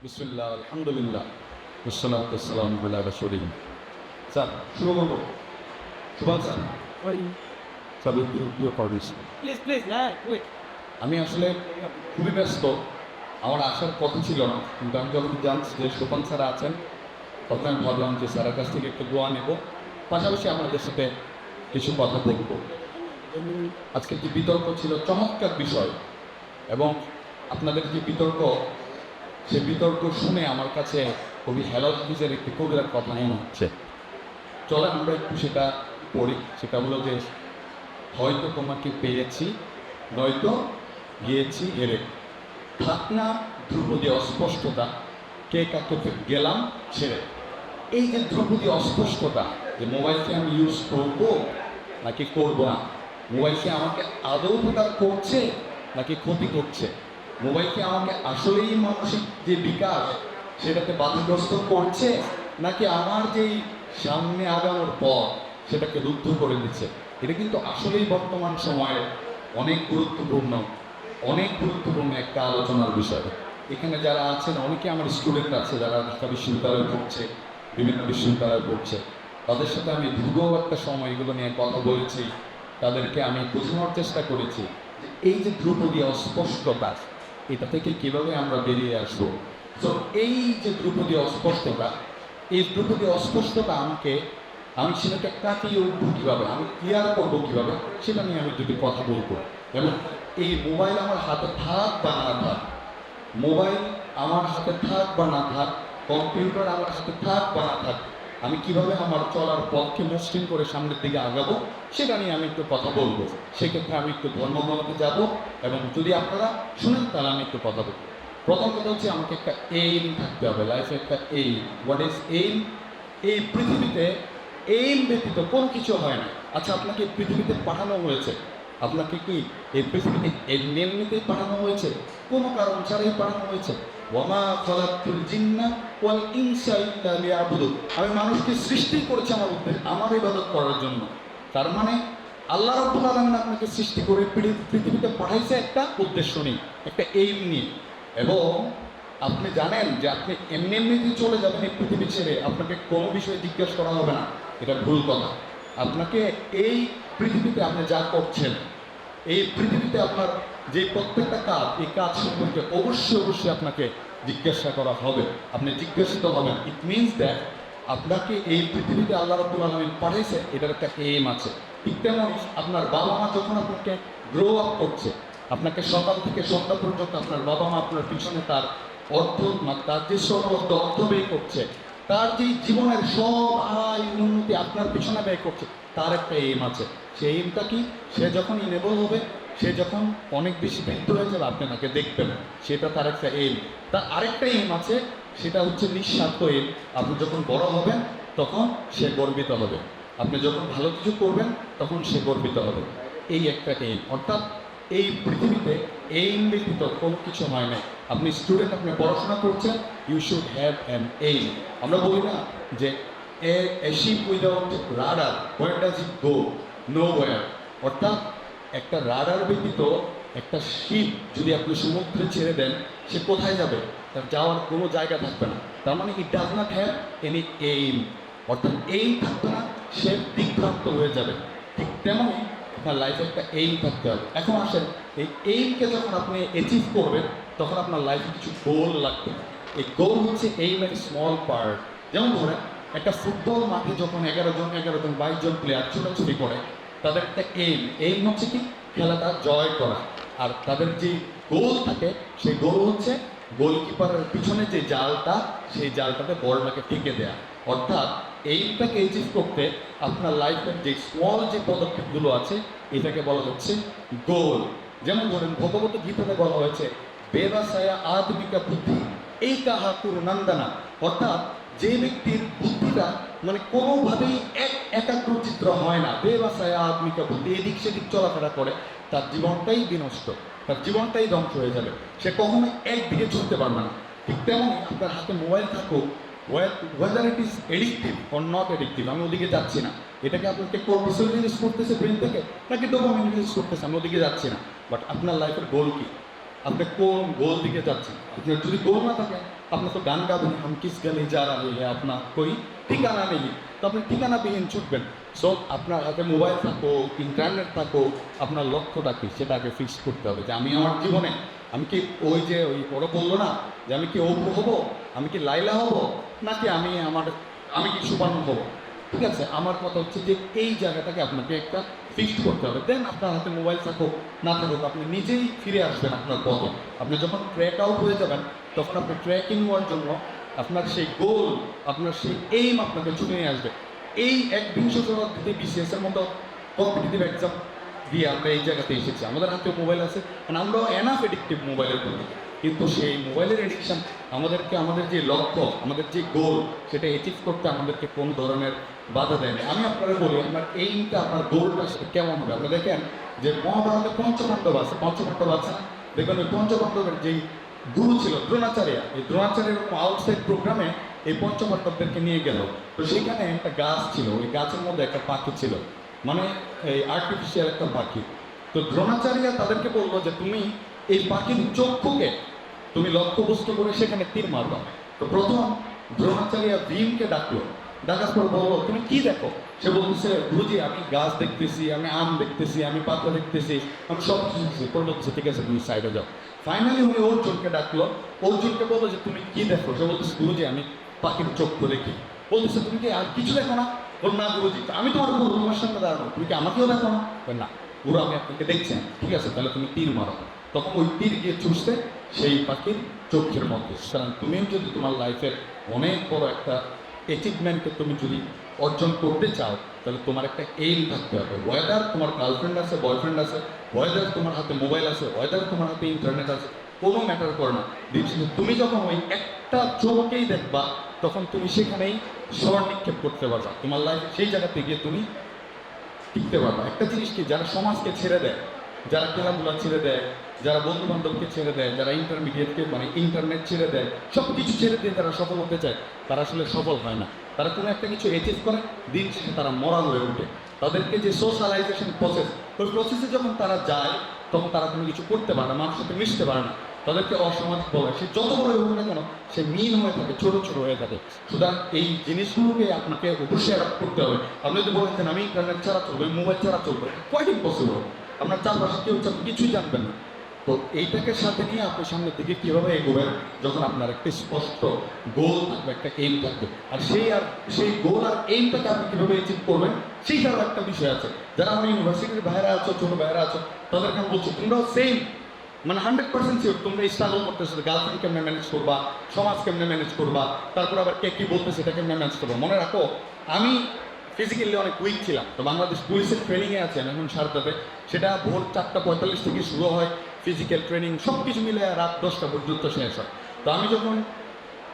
বিসমিল্লাহ আলহামদুলিল্লাহ ওয়াসসালাতু ওয়াসসালামু আলা রাসূলিল্লাহ। স্যার শুরু করবো। Subhash sir sir you permit. Please, yeah, wait. আমি আসলে খুবই ব্যস্ত, আমার আসার কথা ছিল না, কিন্তু আমি যখন জানছি যে সোপান স্যার আছেন তখন আমি ভাবলাম যে স্যারের কাছ থেকে একটু দোয়া নেব, পাশাপাশি আমাদের সাথে কিছু কথা দেখব। আজকে যে বিতর্ক ছিল চমৎকার বিষয়, এবং আপনাদের যে বিতর্ক, সে বিতর্ক শুনে আমার কাছে কবি হেলাল হাফিজের একটি কবিতার কথা মনে হচ্ছে। চলেন আমরা একটু সেটা পড়ি। সেটা হলো যে, হয়তো তোমাকে পেয়েছি নয়তো গিয়েছি এরে, থাক না ধ্রুপদী অস্পষ্টতা, কে কাকে গেলাম ছেড়ে। এই যে ধ্রুপদী অস্পষ্টতা, যে মোবাইলকে আমি ইউজ করবো নাকি করবো না, মোবাইলকে আমাকে আদৌ উপকার করছে নাকি ক্ষতি করছে, মোবাইলকে আমাকে আসলেই মানসিক যে বিকাশ সেটাকে বাধাগ্রস্ত করছে নাকি আমার যেই সামনে আগানোর পথ সেটাকে রুদ্ধ করে দিচ্ছে। এটা কিন্তু আসলেই বর্তমান সময়ে অনেক গুরুত্বপূর্ণ একটা আলোচনার বিষয়। এখানে যারা আছেন অনেকে আমার স্টুডেন্ট আছে, যারা ঢাকা বিশ্ববিদ্যালয়ে পড়ছে, বিভিন্ন বিশ্ববিদ্যালয়ে পড়ছে, তাদের সাথে আমি দীর্ঘ একটা সময় এগুলো নিয়ে কথা বলেছি। তাদেরকে আমি বোঝানোর চেষ্টা করেছি যে এই যে ধ্রুপদী অস্পষ্টতা, এটা থেকে কীভাবে আমরা বেরিয়ে আসবো। তো এই যে ধ্রুপদী অস্পষ্টতা, এই ধ্রুপদী অস্পষ্টতা আমি সেটাকে কাটিয়ে উঠবো কীভাবে, আমি ক্লিয়ার করবো কীভাবে, সেটা নিয়ে আমি দুটি কথা বলবো। এবং এই মোবাইল আমার হাতে থাক বা না থাক, মোবাইল আমার হাতে থাক বা না থাক, কম্পিউটার আমার হাতে থাক বা না থাক, আমি কিভাবে আমার চলার পথকে মসৃণ করে সামনের দিকে আগাবো সেটা নিয়ে আমি একটু কথা বলবো। সেক্ষেত্রে আমি একটু ধর্মগ্রন্থে যাব, এবং যদি আপনারা শুনেন তাহলে আমি একটু কথা বলবো। প্রথম কথা হচ্ছে, আমাকে একটা এইম থাকতে হবে, লাইফে একটা এইম। What is aim? এই পৃথিবীতে এইম ব্যতীত কোনো কিছু হয় না। আচ্ছা, আপনাকে পৃথিবীতে পাঠানো হয়েছে, আপনাকে কি এই পৃথিবীতে এমনিতেই পাঠানো হয়েছে? কোনো কারণ ছাড়াই পাঠানো হয়েছে। ওয়ামা খালাকতুল জিন্না ওয়াল ইনসা ইল্লা লিয়াবুদুন। আমি মানুষকে সৃষ্টি করেছি আমার ইবাদত করার জন্য। তার মানে আল্লাহ রাব্বুল আলামিন আপনাকে সৃষ্টি করে পৃথিবীতে পাঠাইছে একটা উদ্দেশ্য নিয়ে, একটা এইম নিয়ে। এবং আপনি জানেন যে আপনি এমনিতেই চলে যাবেন এই পৃথিবী ছেড়ে, আপনাকে কোনো বিষয়ে জিজ্ঞেস করা হবে না, এটা ভুল কথা। আপনাকে এই পৃথিবীতে আপনি যা করছেন, এই পৃথিবীতে আপনার যে প্রত্যেকটা কাজ, এই কাজ সম্পর্কে অবশ্যই আপনাকে জিজ্ঞাসা করা হবে, আপনি জিজ্ঞাসিত হবেন। ইট মিনস দ্যাট আপনাকে এই পৃথিবীতে আল্লাহ রাব্বুল আলামিন পাঠাইছে, এটার একটা এইম আছে। ঠিক তেমন আপনার বাবা মা যখন আপনাকে গ্রো আপ করছে, আপনাকে সকাল থেকে সন্ধ্যা পর্যন্ত আপনার বাবা মা আপনার পিছনে তার যে সমস্ত অর্থ ব্যয় করছে, তার যে জীবনের সব আয় উন্নতি আপনার পিছনে ব্যয় করছে, তার একটা এইম আছে। সেই এইমটা কি? সে যখন ইনেবল হবে, সে যখন অনেক বেশি বৃদ্ধ হয়ে যাবে, আপনি তাকে দেখবেন, সেটা তার একটা এইম। তার আরেকটা এইম আছে, সেটা হচ্ছে নিঃস্বার্থ এইম। আপনি যখন বড় হবেন তখন সে গর্বিত হবে, আপনি যখন ভালো কিছু করবেন তখন সে গর্বিত হবে। এই একটা এইম। অর্থাৎ এই পৃথিবীতে এইম ব্যতীত কোনো কিছু হয় না। আপনি স্টুডেন্ট, আপনি পড়াশোনা করছেন, you should have an aim. আমরা বলি না যে a ship without rudder, where does it go? Nowhere. অর্থাৎ একটা রাডার ব্যতীত একটা শিপ যদি আপনি সমুদ্রে ছেড়ে দেন, সে কোথায় যাবে? তার যাওয়ার কোনো জায়গা থাকবে না। তার মানে it does not have any aim. অর্থাৎ এইম থাকবে না, সে দিকভ্রান্ত হয়ে যাবে। ঠিক তেমনই আপনার লাইফে একটা এইম থাকতে হবে। এখন আসেন, এই এইমকে যখন আপনি অ্যাচিভ করবেন তখন আপনার লাইফে কিছু গোল লাগবে। এই গোল হচ্ছে এইমের স্মল পার্ট। যেমন ধরেন, একটা ফুটবল মাঠে যখন 11 জন 22 জন প্লেয়ার ছোটাছুটি করে, তাদের একটা এইম হচ্ছে কি? খেলাটা জয় করা। আর তাদের যে গোল থাকে, সেই গোল হচ্ছে গোলকিপারের পিছনে যে জালটা, সেই জালটাতে বলটাকে টিকে দেয়া। অর্থাৎ এইমটাকে অ্যাচিভ করতে আপনার লাইফের যে স্মল যে পদক্ষেপগুলো আছে, এটাকে বলা হচ্ছে গোল। যেমন ধরেন, ভগবত গীতাতে বলা হয়েছে, বেবাসায়া আদমিকা বুদ্ধি এই কাহা কুরু নন্দনা। অর্থাৎ যে ব্যক্তির বুদ্ধিটা মানে কোনোভাবেই একাগ্রচিত্র হয় না, বেবাসায়া আদমিকা বুদ্ধি, এদিক সেদিক চলাফেরা করে, তার জীবনটাই বিনষ্ট, তার জীবনটাই ধ্বংস হয়ে যাবে। সে কখনোই একদিকে চলতে পারবে না। ঠিক তেমনই আপনার হাতে মোবাইল থাকুক, weather it is addictive or not addictive, আমি ওদিকে যাচ্ছি না। এটাকে আপনাকে কর্টিসল রিলিজ করতেছে ব্রেন থেকে, নাকি ডোপামিন রিলিজ করতেছে, আমি ওদিকে যাচ্ছি না। বাট আপনার লাইফের গোল কি? আপনি কোন গোল দিকে যাচ্ছেন? আপনার যদি গোল না থাকে, আপনি তো গান গাবেন, हम किस गली जा रहे हैं, আপনার कोई ঠিকানা নেই, তো আপনি ঠিকানাবিহীন ছুটবেন। সো আপনার হাতে মোবাইল থাকুক, ইন্টারনেট থাকুক, আপনার লক্ষ্যটা কি সেটা আগে ফিক্স করতে হবে যে আমি আমার জীবনে আমি কি ওই যে ওই ওরা বললো না যে আমি কি অপু হবো, আমি কি লাইলা হব, নাকি আমি কি সুবর্ণ হবো। ঠিক আছে, আমার কথা হচ্ছে যে এই জায়গাটাকে আপনাকে একটা ফিক্সড করতে হবে। দেন আপনার হাতে মোবাইল থাকুক না থাকুক, আপনি নিজেই ফিরে আসবেন আপনার পথে। আপনি যখন ট্র্যাক আউট হয়ে যাবেন তখন আপনি ট্র্যাকিং হওয়ার জন্য আপনার সেই গোল, আপনার সেই এইম আপনাকে ছুটে নিয়ে আসবে। এই 21শ শতাব্দীতে বিসিএসের মতো কম্পিটিটিভ এক্সাম দিয়ে আমরা এই জায়গাতে এসেছি। আমাদের হাতে মোবাইল আছে, কারণ আমরাও এনাফ এডিক্টিভ মোবাইলের প্রতি, কিন্তু সেই মোবাইলের এডিকশান আমাদেরকে আমাদের যে লক্ষ্য, আমাদের যে গোল, সেটা অ্যাচিভ করতে আমাদেরকে কোন ধরনের বাধা দেয়নি। আমি আপনারা বলি আপনার এইমটা, আপনার গোলটা সেটা কেমন হবে। আপনি দেখেন যে মহাভারতে পঞ্চপাণ্ডব আছে, দেখবেন ওই পঞ্চপাণ্ডবের যেই গুরু ছিল দ্রোণাচার্য, এই দ্রোণাচার্যের আউটসাইড প্রোগ্রামে এই পঞ্চপাণ্ডবদেরকে নিয়ে গেল। তো সেখানে একটা গাছ ছিল, ওই গাছের মধ্যে একটা পাখি ছিল, মানে এই আর্টিফিশিয়াল একটা পাখি। তো দ্রোণাচার্য তাদেরকে বললো যে তুমি এই পাখির চক্ষুকে তুমি লক্ষ্যবস্তু করে সেখানে তীর মারবা। তো প্রথম দ্রোণাচার্য ভীমকে ডাকার পর বললো তুমি কি দেখো। সে বলতেছে গুরুজি আমি গাছ দেখতেছি, আমি আম দেখতেছি, আমি পাতা দেখতেছি, আমি সব কিছু দেখতেছি। বলছে ঠিক আছে তুমি সাইডে যাও। ফাইনালি উনি অর্জুনকে ডাকলো, অর্জুনকে বললো যে তুমি কি দেখো। সে বলতেছে গুরুজি আমি পাখির চক্ষু দেখি। বলতেছে তুমি কি আর কিছু দেখো না। বল না গুরুজি, আমি তোমার গুরু, তোমার সঙ্গে দাঁড়ানো, তুমি কি আমাকেও দেখো না। না গুরু আমি আপনাকে দেখছেন, ঠিক আছে তাহলে তুমি তীর মারো। তখন ওই তীর গিয়ে চুষতে সেই পাখির চোখের মধ্যে। সুতরাং তুমিও যদি তোমার লাইফের অনেক বড় একটা অ্যাচিভমেন্টকে তুমি যদি অর্জন করতে চাও, তাহলে তোমার একটা এইম থাকতে হবে। ওয়েদার তোমার গার্লফ্রেন্ড আছে, বয়ফ্রেন্ড আছে, ওয়েদার তোমার হাতে মোবাইল আছে, ওয়েদার তোমার হাতে ইন্টারনেট আছে, কোনো ম্যাটার করে না। তুমি যখন ওই একটা চোখকেই দেখবা, তখন তুমি সেখানেই স্বর নিক্ষেপ করতে পারবা। তোমার লাইফে সেই জায়গাতে গিয়ে তুমি টিকতে পারবা। একটা জিনিস কি, যারা সমাজকে ছেড়ে দেয়, যারা খেলাধুলা ছেড়ে দেয়, যারা বন্ধু বান্ধবকে ছেড়ে দেয়, যারা ইন্টারমিডিয়েটকে মানে ইন্টারনেট ছেড়ে দেয়, সব কিছু ছেড়ে দিয়ে যারা সফল হতে চায়, তারা আসলে সফল হয় না। তারা কোনো একটা কিছু অ্যাচিভ করে, দিন শেষে তারা মরাল হয়ে ওঠে। তাদেরকে যে সোশ্যালাইজেশন প্রসেস, ওই প্রসেসে যখন তারা যায়, তখন তারা কোনো কিছু করতে পারে না, মানুষের সাথে মিশতে পারে না, তাদেরকে অসামাজিক বলে। সে যত বড় হোক না কেন, সে মিন হয়ে থাকে, ছোট ছোট হয়ে থাকে। সুতরাং এই জিনিসগুলোকে আপনাকে অবশ্যই অ্যাডাপ্ট করতে হবে। আপনি যদি বলেছেন আমি ইন্টারনেট ছাড়া চলবে, মোবাইল ছাড়া চলবে, কোয়াইট ইম্পসিবল। আপনার চারপাশে কেউ কিছুই জানবেন না। তো এইটাকে সাথে নিয়ে আপনি সামনের দিকে কীভাবে এগোবেন, যখন আপনার একটা স্পষ্ট গোল থাকবে, একটা এইম থাকবে, আর সেই গোল আর এইমটাকে আপনি কীভাবে অ্যাচিভ করবেন সেইটারও একটা বিষয় আছে। যারা আমার ইউনিভার্সিটির ভাইয়েরা আছো, ছোটো ভাইয়েরা আছো, তাদেরকে আমি বলছি তোমরাও সেম, মানে 100% শিওর তোমরা স্ট্রাগল করতেছো, গার্লফ্রেন্ড কেমনে ম্যানেজ করবা, সমাজ কেমনে ম্যানেজ করবা, তারপর আবার কে কী বলতেছে সেটা কেমনে ম্যানেজ করবা। মনে রাখো আমি ফিজিক্যালি অনেক উইক ছিলাম, তো বাংলাদেশ পুলিশের ট্রেনিংয়ে আছে এখন সারদাতে। সেটা ভোর 4:45 থেকে শুরু হয়, ফিজিক্যাল ট্রেনিং সব কিছু মিলে রাত 10টা পর্যন্ত শেষ হয়। তো আমি যখন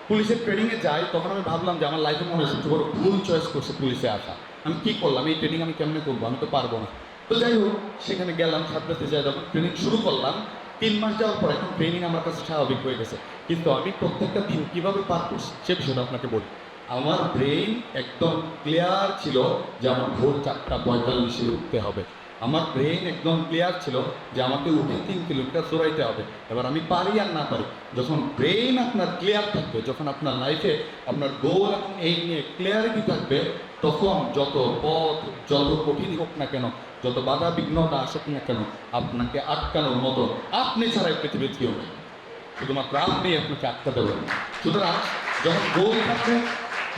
পুলিশের ট্রেনিংয়ে যাই, তখন আমি ভাবলাম যে আমার লাইফে মনে হচ্ছে বড় ভুল চয়েস করছে পুলিশে আসা। আমি কী করলাম, এই ট্রেনিং আমি কেমনে করবো, আমি তো পারবো না। তো যাই হোক সেখানে গেলাম, সারদাতে যাই, যখন ট্রেনিং শুরু করলাম 3 মাস যাওয়ার পর এখন ট্রেনিং আমার কাছে স্বাভাবিক হয়ে গেছে। কিন্তু আমি প্রত্যেকটা দিন কীভাবে পার করছি সে বিষয়টা আপনাকে বলি। আমার ব্রেইন একদম ক্লিয়ার ছিল যে আমার ভোর 4:45 উঠতে হবে। আমার ব্রেইন একদম ক্লিয়ার ছিল যে আমাকে উঠে 3 কিলোমিটার দৌড়াইতে হবে। এবার আমি পারি আর না পারি, যখন ব্রেইন আপনার ক্লিয়ার থাকবে, যখন আপনার লাইফে আপনার গোল এবং এই নিয়ে ক্লিয়ারিটি থাকবে, তখন যত পথ, যত কঠিন হোক না কেন, যত বাধা বিঘ্নতা আসুক না কেন, আপনাকে আটকানোর মতো আপনি ছাড়াই পৃথিবীর কেউ নেই। শুধুমাত্র আপনি আপনাকে আটকাতে পারবেন। সুতরাং যখন গোল থাকবে,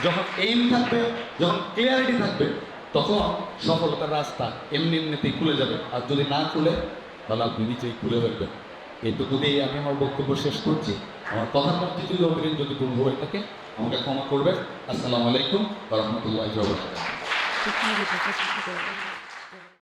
যখন এইম থাকবে, যখন ক্লিয়ারিটি থাকবে, তখন সফলতার রাস্তা এমনিতেই খুলে যাবে। আর যদি না খুলে, তাহলে আপনি নিচেই খুলে ফেলবেন। এইটুকু দিয়েই আমি আমার বক্তব্য শেষ করছি। আমার কথার মধ্যে যদি ভুল হয়ে থাকে আমাকে ক্ষমা করবেন। আসসালামু আলাইকুম ওয়া রাহমাতুল্লাহি ওয়া বারাকাতুহু।